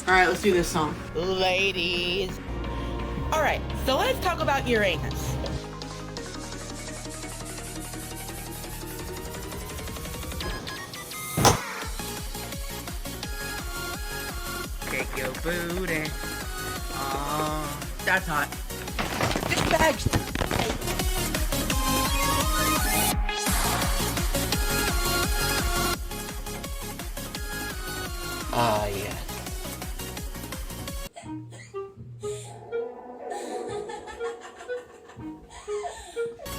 Alright, let's do this song. Ladies. Alright, so let's talk about Uranus. Shake your booty. Oh, that's hot. This bag's... Ah, yes.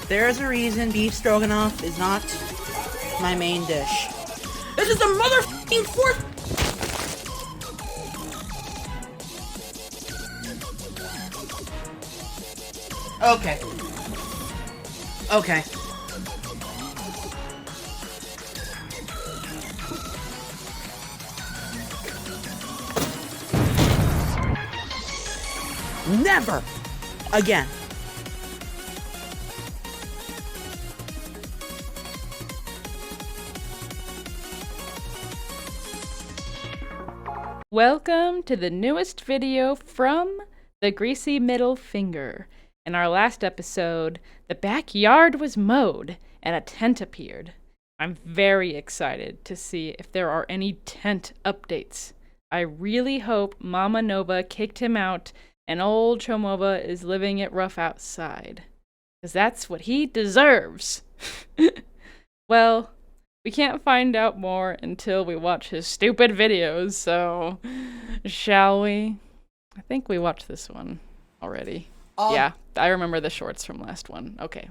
There's a reason beef stroganoff is not my main dish. This is the motherfucking fourth. Okay. Okay. Never again. Welcome to the newest video from the Greasy Middle Finger. In our last episode, the backyard was mowed and a tent appeared. I'm very excited to see if there are any tent updates. I really hope Mama Nova kicked him out and old Chomova is living it rough outside. 'Cause that's what he deserves. Well, we can't find out more until we watch his stupid videos, so shall we? I think we watched this one already. Yeah, I remember the shorts from last one. Okay.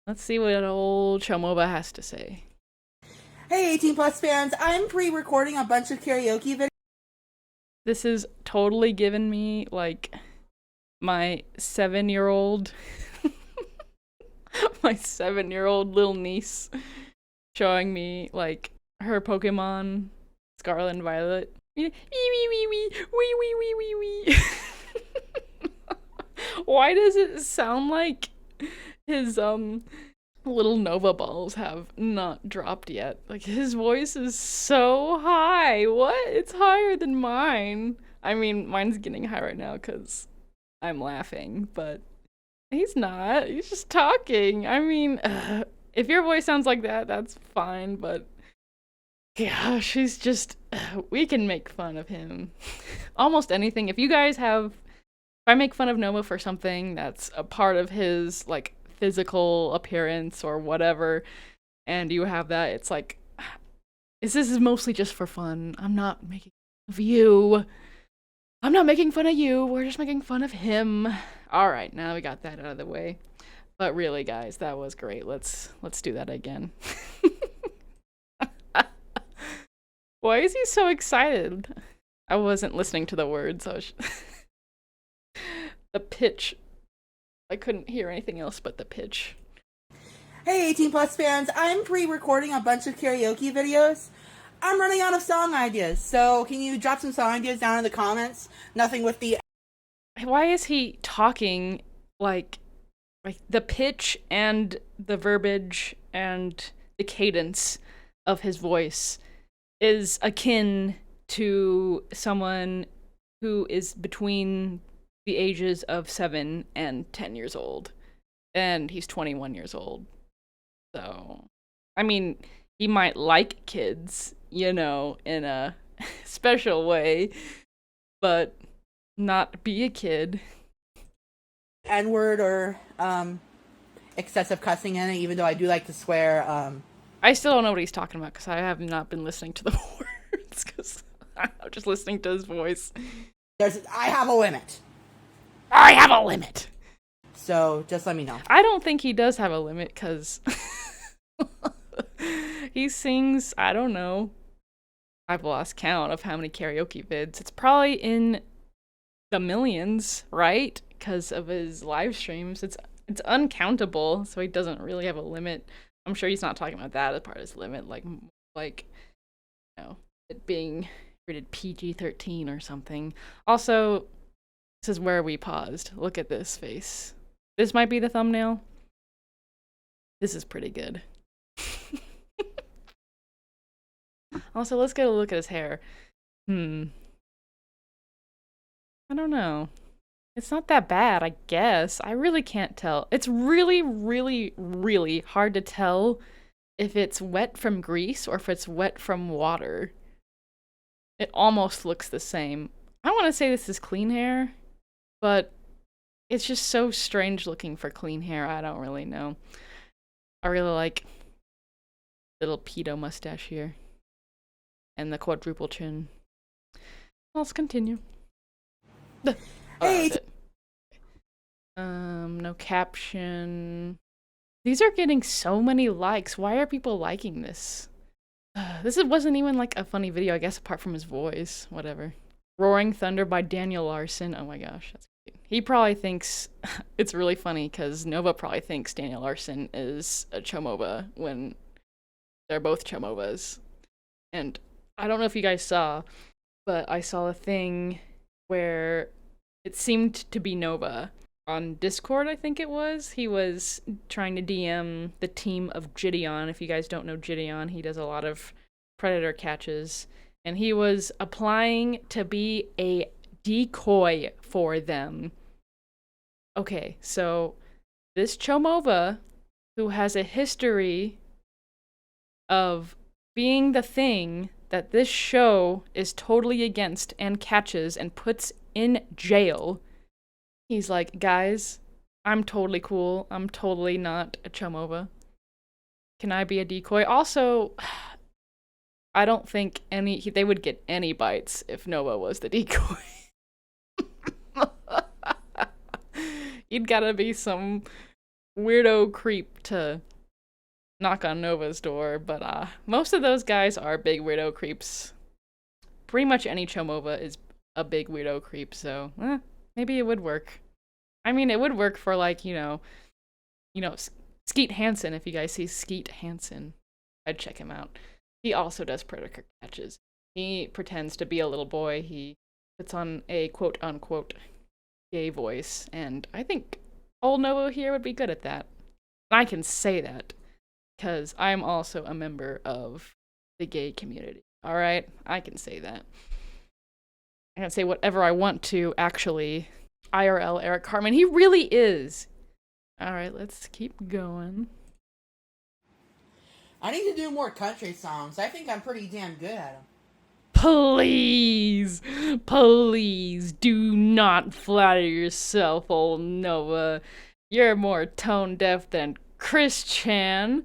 Let's see what old Chomova has to say. Hey, 18 plus fans, I'm pre-recording a bunch of karaoke videos. This is totally giving me, like, my 7-year-old, my 7-year-old little niece showing me, like, her Pokemon Scarlet and Violet. Wee wee wee wee wee wee wee wee wee. Why does it sound like his little Nova balls have not dropped yet? Like, his voice is so high. What? It's higher than mine. I mean, mine's getting high right now because I'm laughing, but he's not. He's just talking. I mean, if your voice sounds like that, that's fine, but gosh, he's just, we can make fun of him. Almost anything. If you guys have, if I make fun of Nova for something that's a part of his, like, physical appearance or whatever, and you have that, it's like, this is mostly just for fun. I'm not making fun of you. I'm not making fun of you. We're just making fun of him. All right, now we got that out of the way. But really, guys, that was great. Let's do that again. Why is he so excited? I wasn't listening to the words. The pitch. I couldn't hear anything else but the pitch. Hey, 18 plus fans, I'm pre-recording a bunch of karaoke videos. I'm running out of song ideas, so can you drop some song ideas down in the comments? Nothing with the... Why is he talking like the pitch and the verbiage and the cadence of his voice is akin to someone who is between the ages of 7 and 10 years old, and he's 21 years old. So, I mean, he might like kids, you know, in a special way, but not be a kid. N-word or excessive cussing in it, even though I do like to swear. I still don't know what he's talking about because I have not been listening to the words because I'm just listening to his voice. I have a limit. I have a limit. So just let me know. I don't think he does have a limit because he sings, I don't know. I've lost count of how many karaoke vids. It's probably in the millions, right? Because of his live streams. It's uncountable, so he doesn't really have a limit. I'm sure he's not talking about that as part of his limit, like you know, it being rated PG-13 or something. Also, this is where we paused. Look at this face. This might be the thumbnail. This is pretty good. Also, let's get a look at his hair. I don't know. It's not that bad, I guess. I really can't tell. It's really, really, really hard to tell if it's wet from grease or if it's wet from water. It almost looks the same. I want to say this is clean hair, but it's just so strange looking for clean hair. I don't really know. I really like little pedo mustache here and the quadruple chin. Let's continue. Hey, No caption. These are getting so many likes. Why are people liking this? This wasn't even like a funny video, I guess, apart from his voice. Whatever. Roaring Thunder by Daniel Larson. Oh my gosh, that's cute. He probably thinks it's really funny because Nova probably thinks Daniel Larson is a Chomova when they're both Chomovas. And I don't know if you guys saw, but I saw a thing where it seemed to be Nova. On Discord, I think it was. He was trying to DM the team of Gideon. If you guys don't know Gideon, he does a lot of predator catches. And he was applying to be a decoy for them. Okay, so this Chomova, who has a history of being the thing that this show is totally against and catches and puts in jail, he's like, guys, I'm totally cool. I'm totally not a Chomova. Can I be a decoy? Also, I don't think they would get any bites if Nova was the decoy. You'd gotta be some weirdo creep to knock on Nova's door, but most of those guys are big weirdo creeps. Pretty much any Chomova is a big weirdo creep, so maybe it would work. I mean, it would work for like, Skeet Hansen. If you guys see Skeet Hansen, I'd check him out. He also does predator catches. He pretends to be a little boy. He puts on a quote-unquote gay voice, and I think old Nova here would be good at that. I can say that because I'm also a member of the gay community. All right? I can say that. I can say whatever I want to, actually. IRL Eric Cartman. He really is. All right, let's keep going. I need to do more country songs. I think I'm pretty damn good at them. Please, please do not flatter yourself, old Nova. You're more tone deaf than Christian.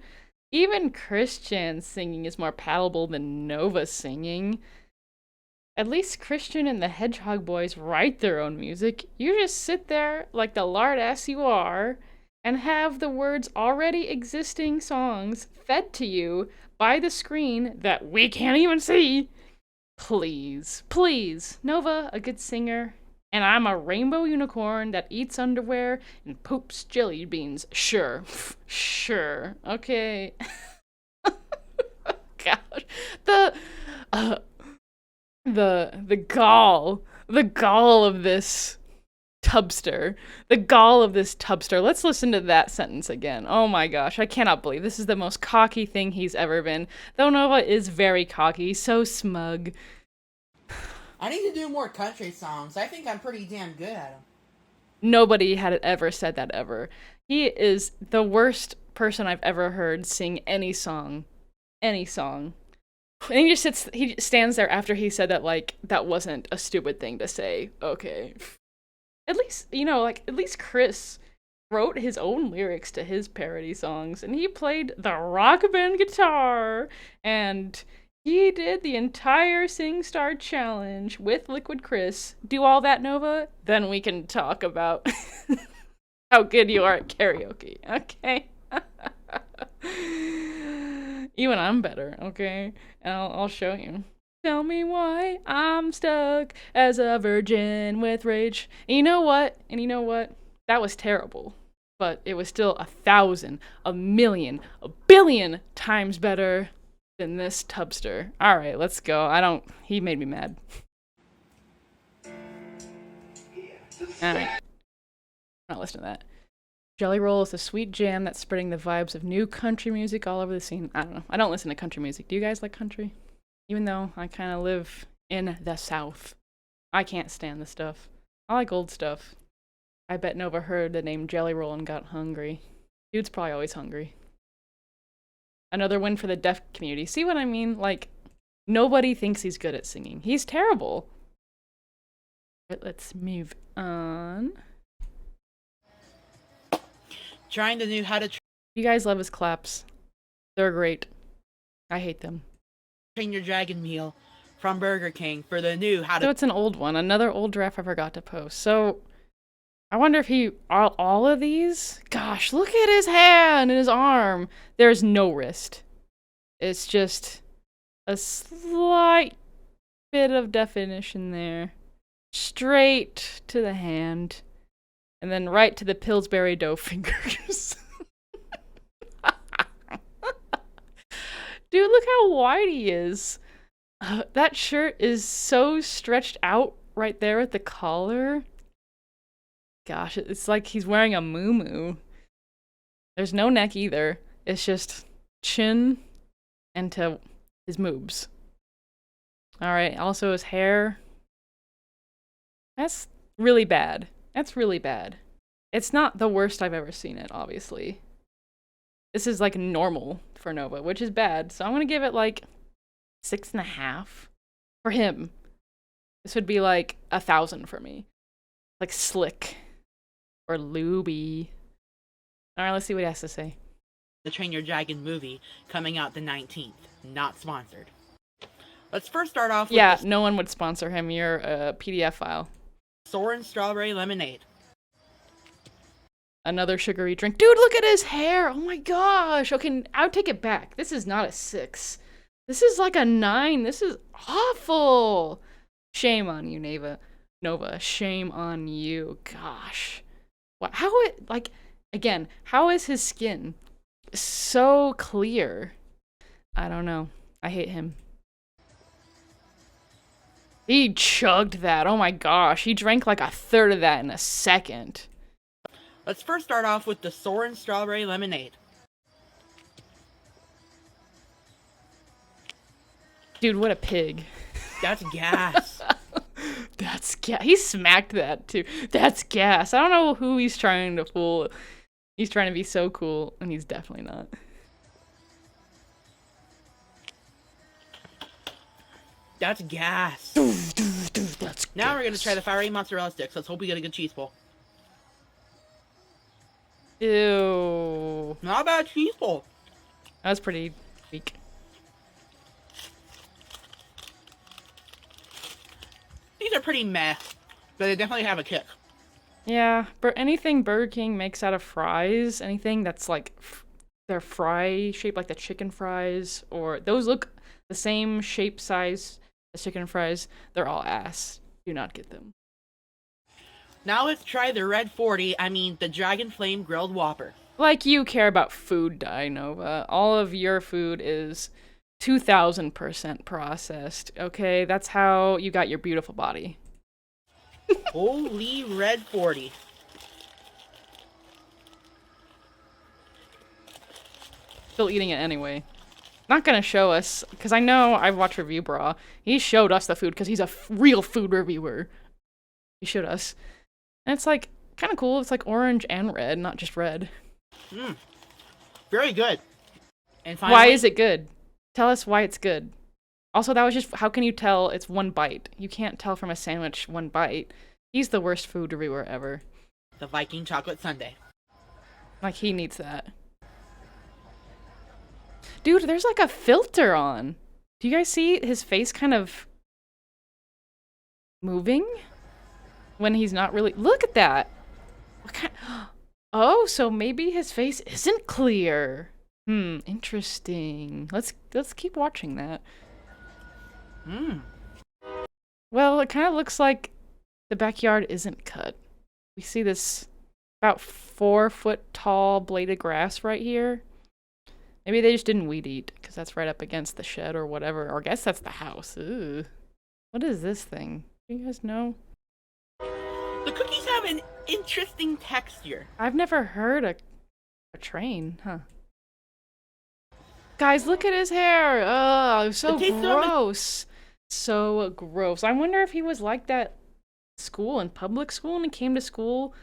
Even Christian's singing is more palatable than Nova singing. At least Christian and the Hedgehog Boys write their own music. You just sit there like the lard ass you are and have the words already existing songs fed to you by the screen that we can't even see. Please, please. Nova, a good singer, and I'm a rainbow unicorn that eats underwear and poops jelly beans. Sure. Sure. Okay. Gosh. The gall of this tubster. The gall of this tubster. Let's listen to that sentence again. Oh my gosh, I cannot believe this is the most cocky thing he's ever been. Though Nova is very cocky, so smug. I need to do more country songs. I think I'm pretty damn good at them. Nobody had ever said that ever. He is the worst person I've ever heard sing any song. Any song. And he stands there after he said that, like, that wasn't a stupid thing to say. Okay. At least, at least Chris wrote his own lyrics to his parody songs, and he played the rock band guitar, and he did the entire SingStar challenge with Liquid Chris. Do all that, Nova? Then we can talk about how good you are at karaoke, okay? Even I'm better, okay? And I'll show you. Tell me why I'm stuck as a virgin with rage. And you know what? That was terrible. But it was still 1,000, 1,000,000, 1,000,000,000 times better than this tubster. Alright, let's go. He made me mad. Alright. I'm not listening to that. Jelly Roll is a sweet jam that's spreading the vibes of new country music all over the scene. I don't know. I don't listen to country music. Do you guys like country? Even though I kind of live in the South. I can't stand the stuff. I like old stuff. I bet Nova heard the name Jelly Roll and got hungry. Dude's probably always hungry. Another win for the deaf community. See what I mean? Like, nobody thinks he's good at singing. He's terrible. But let's move on. Trying to know how to You guys love his claps. They're great. I hate them. train your dragon meal from Burger King for the new how So to it's an old one. Another old draft I forgot to post. So I wonder if he all of these. Gosh, look at his hand and his arm. There's no wrist. It's just a slight bit of definition there. Straight to the hand, and then right to the Pillsbury dough fingers. Dude, look how wide he is. That shirt is so stretched out right there at the collar. Gosh, it's like he's wearing a muumuu. There's no neck either. It's just chin and to his moobs. Alright, also his hair. That's really bad. That's really bad. It's not the worst I've ever seen it, obviously. This is like normal for Nova, which is bad. So I'm gonna give it like 6.5 for him. This would be like 1,000 for me. Like Slick or Luby. All right, let's see what he has to say. Train Your Dragon movie coming out the 19th. Not sponsored. Let's first start off with Yeah, the no one would sponsor him. You're a PDF file. Soarin' Strawberry Lemonade. Another sugary drink. Dude, look at his hair. Oh my gosh. Okay, I would take it back. This is not a 6. This is like a 9. This is awful. Shame on you, Nova. Shame on you. Gosh. What? How it, like, again, how is his skin so clear? I don't know. I hate him. He chugged that. Oh my gosh. He drank like 1/3 of that in a second. Let's first start off with the Soarin' Strawberry Lemonade. Dude, what a pig. That's gas. That's gas. He smacked that too. That's gas. I don't know who he's trying to fool. He's trying to be so cool, and he's definitely not. That's gas. That's Now we're gonna try the fiery mozzarella sticks. Let's hope we get a good cheese pull. Ew. Not a bad cheese pull. That was pretty weak. These are pretty meh, but they definitely have a kick. Yeah, but anything Burger King makes out of fries, anything that's like they're fry shaped like the chicken fries, or those look the same shape size as chicken fries, they're all ass. Do not get them. Now let's try the Red 40, the Dragon Flame Grilled Whopper. Like you care about food, Nova. All of your food is 2,000% processed, okay? That's how you got your beautiful body. Holy Red 40. Still eating it anyway. Not gonna show us, because I know I've watched Review Bra. He showed us the food because he's a real food reviewer. He showed us. And it's like, kind of cool. It's like orange and red, not just red. Very good. And finally, Why is it good? Tell us why it's good. Also, that was just, how can you tell it's one bite? You can't tell from a sandwich one bite. He's the worst food reviewer ever. the Viking Chocolate Sundae. Like, he needs that. Dude, there's like a filter on. Do you guys see his face kind of moving? When he's not really... Look at that! What kind... Oh, so maybe his face isn't clear. Interesting. Let's keep watching that. Well, it kind of looks like the backyard isn't cut. We see this about 4-foot tall blade of grass right here. Maybe they just didn't weed eat, because that's right up against the shed or whatever. Or I guess that's the house. Ooh. What is this thing? Do you guys know? The cookies have an interesting texture. I've never heard a train, huh? Guys, look at his hair! Oh, so The taste of it- gross. So gross. I wonder if he was like that school, in public school, and he came to school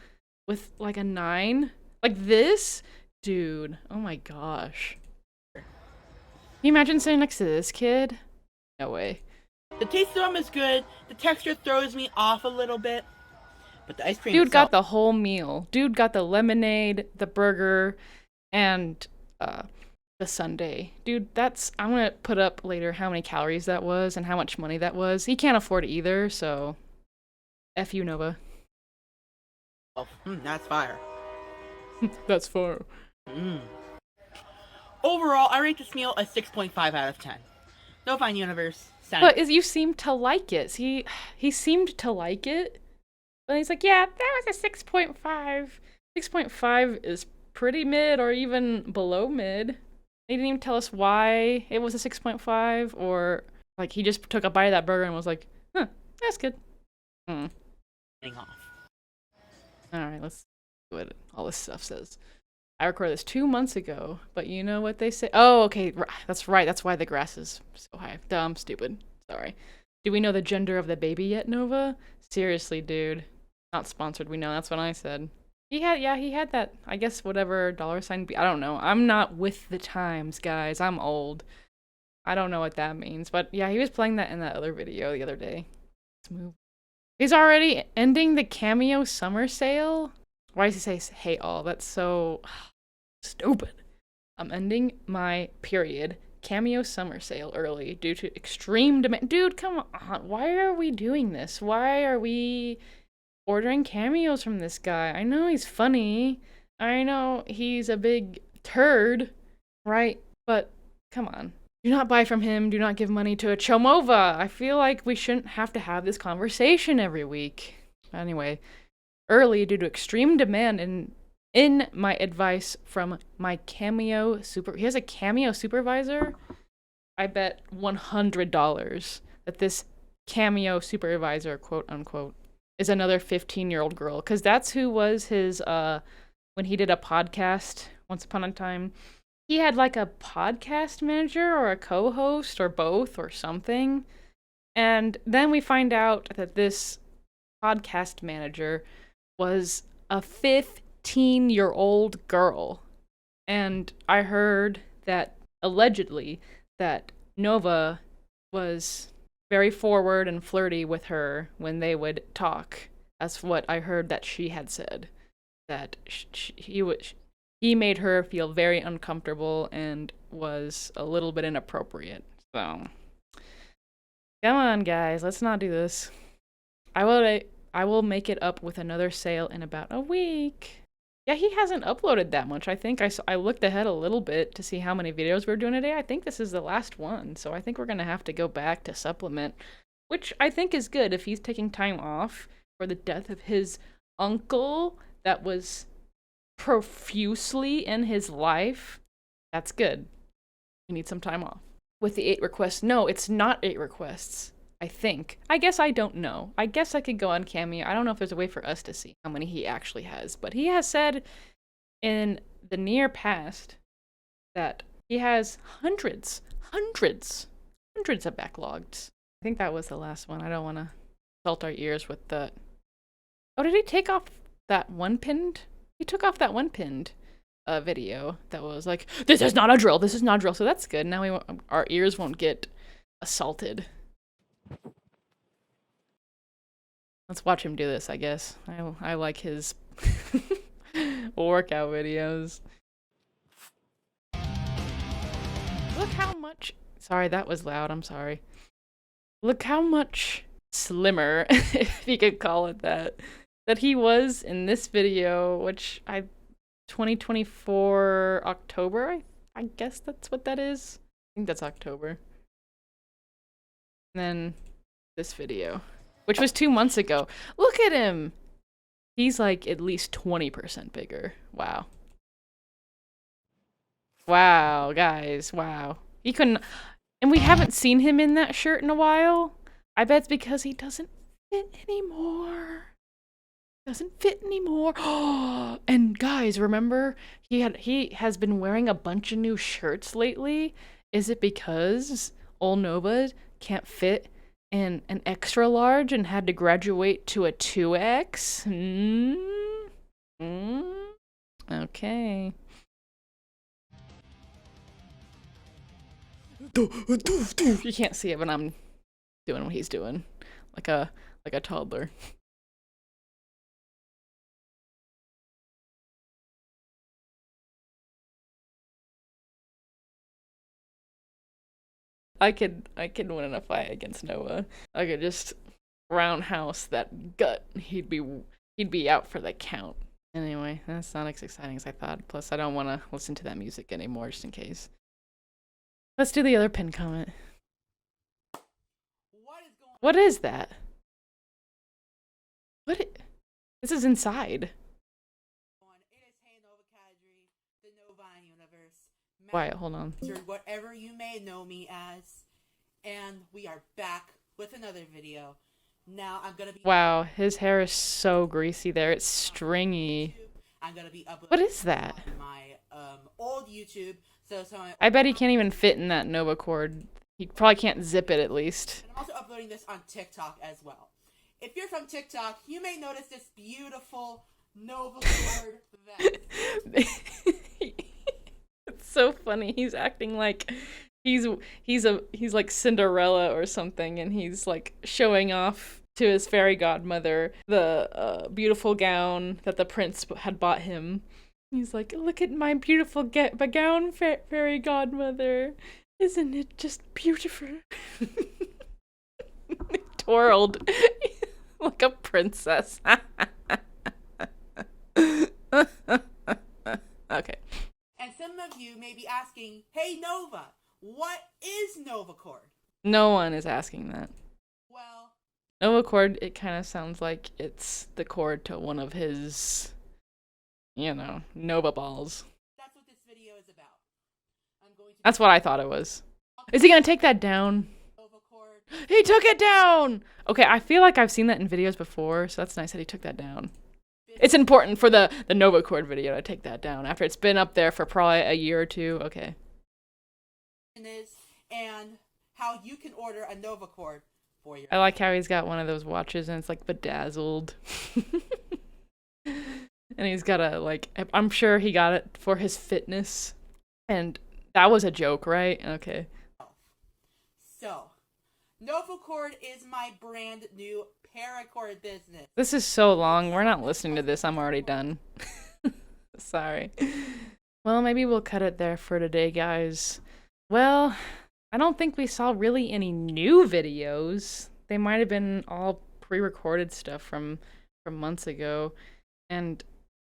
with like a 9. Like this? Dude, oh my gosh. Can you imagine sitting next to this kid? No way. The taste of them is good. The texture throws me off a little bit. But the ice cream Dude itself, got the whole meal. Dude got the lemonade, the burger, and the sundae. Dude, I'm gonna put up later how many calories that was and how much money that was. He can't afford it either, so F you, Nova. that's fire. That's far. Overall, I rate this meal a 6.5 out of 10. No fine universe. But you seemed to like it. He seemed to like it. But he's like, yeah, that was a 6.5. 6.5 is pretty mid or even below mid. They didn't even tell us why it was a 6.5, or like he just took a bite of that burger and was like, huh, that's good. Off. Alright, let's see what all this stuff says. I recorded this 2 months ago, but you know what they say? Oh, okay, that's right. That's why the grass is so high. Dumb, stupid. Sorry. Do we know the gender of the baby yet, Nova? Seriously, dude. Not sponsored, we know. That's what I said. He had that, I guess, whatever $sign. I don't know. I'm not with the times, guys. I'm old. I don't know what that means. But yeah, he was playing that in that other video the other day. Let's move. He's already ending the Cameo summer sale? Why does he say, hey all? That's so stupid. I'm ending my period Cameo summer sale early due to extreme demand. Dude, come on. Why are we doing this? Why are we ordering cameos from this guy? I know he's funny. I know he's a big turd, right? But come on. Do not buy from him. Do not give money to a Chomova. I feel like we shouldn't have to have this conversation every week. Anyway, early due to extreme demand in my advice from my Cameo he has a Cameo supervisor. I bet $100 that this Cameo supervisor, quote unquote, is another 15-year-old girl, because that's who was his when he did a podcast once upon a time. He had like a podcast manager or a co-host or both or something, and then we find out that this podcast manager was a 15-year-old girl. And I heard that allegedly that Nova was very forward and flirty with her when they would talk. That's what I heard that she had said. That he made her feel very uncomfortable and was a little bit inappropriate. So, come on, guys, let's not do this. I will make it up with another sale in about a week. Yeah, he hasn't uploaded that much. I think I looked ahead a little bit to see how many videos we're doing today. I think this is the last one, so I think we're going to have to go back to supplement, which I think is good if he's taking time off for the death of his uncle that was profusely in his life. That's good. He needs some time off. With the 8 requests, no, it's not 8 requests. I think. I guess I don't know. I guess I could go on Cameo. I don't know if there's a way for us to see how many he actually has. But he has said in the near past that he has hundreds of backlogs. I think that was the last one. I don't want to salt our ears with that. Oh, did he take off that one pinned? He took off that one pinned video that was like, this is not a drill. This is not a drill. So that's good. Now our ears won't get assaulted. Let's watch him do this, I guess. I like his workout videos. Look how much... Sorry, that was loud. I'm sorry. Look how much slimmer, if you could call it that he was in this video, which 2024 October, I guess that's what that is. I think that's October. And then this video, which was 2 months ago. Look at him. He's like at least 20% bigger. Wow. Wow, guys. Wow. He couldn't... And we haven't seen him in that shirt in a while. I bet it's because he doesn't fit anymore. Doesn't fit anymore. And guys, remember? He has been wearing a bunch of new shirts lately. Is it because old Nova can't fit and an extra large and had to graduate to a 2X? Okay. You can't see it, but I'm doing what he's doing. Like a toddler. I could win in a fight against Noah. I could just roundhouse that gut. He'd be out for the count. Anyway, that's not as exciting as I thought. Plus, I don't want to listen to that music anymore, just in case. Let's do the other pin comment. What is that? This is inside. Why? Hold on. Whatever you may know me as, and we are back with another video. Now I'm gonna be. Wow, his hair is so greasy there. It's stringy. I'm gonna be uploading. What is that? On my old YouTube. I bet he can't even fit in that Nova cord. He probably can't zip it at least. And I'm also uploading this on TikTok as well. If you're from TikTok, you may notice this beautiful Nova cord vest. It's so funny. He's acting like he's like Cinderella or something, and he's like showing off to his fairy godmother the beautiful gown that the prince had bought him. He's like, "Look at my beautiful gown, fairy godmother. Isn't it just beautiful?" Twirled like a princess. Okay. And some of you may be asking, "Hey Nova, what is Nova cord?" No one is asking that. Well, Nova cord, it kind of sounds like it's the cord to one of his, Nova balls. That's what this video is about. That's what I thought it was. Is he gonna take that down? Nova cord. He took it down! Okay, I feel like I've seen that in videos before, so that's nice that he took that down. It's important for the Nova cord video to take that down after it's been up there for probably a year or two. Okay. And how you can order a Nova cord for your. I like how he's got one of those watches and it's like bedazzled. And he's got I'm sure he got it for his fitness. And that was a joke, right? Okay. So, Nova cord is my brand new paracord business. This is so long. We're not listening to this. I'm already done. Sorry. Well, maybe we'll cut it there for today, guys. Well, I don't think we saw really any new videos. They might have been all pre-recorded stuff from months ago. And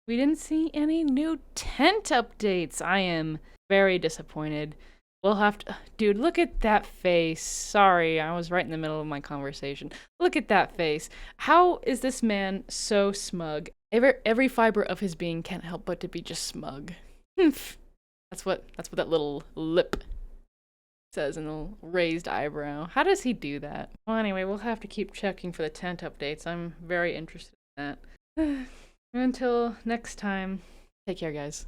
we didn't see any new tent updates. I am very disappointed. We'll have to... Dude, look at that face. Sorry, I was right in the middle of my conversation. Look at that face. How is this man so smug? Every fiber of his being can't help but to be just smug. That's what that little lip says in the raised eyebrow. How does he do that? Well, anyway, we'll have to keep checking for the tent updates. I'm very interested in that. Until next time, take care, guys.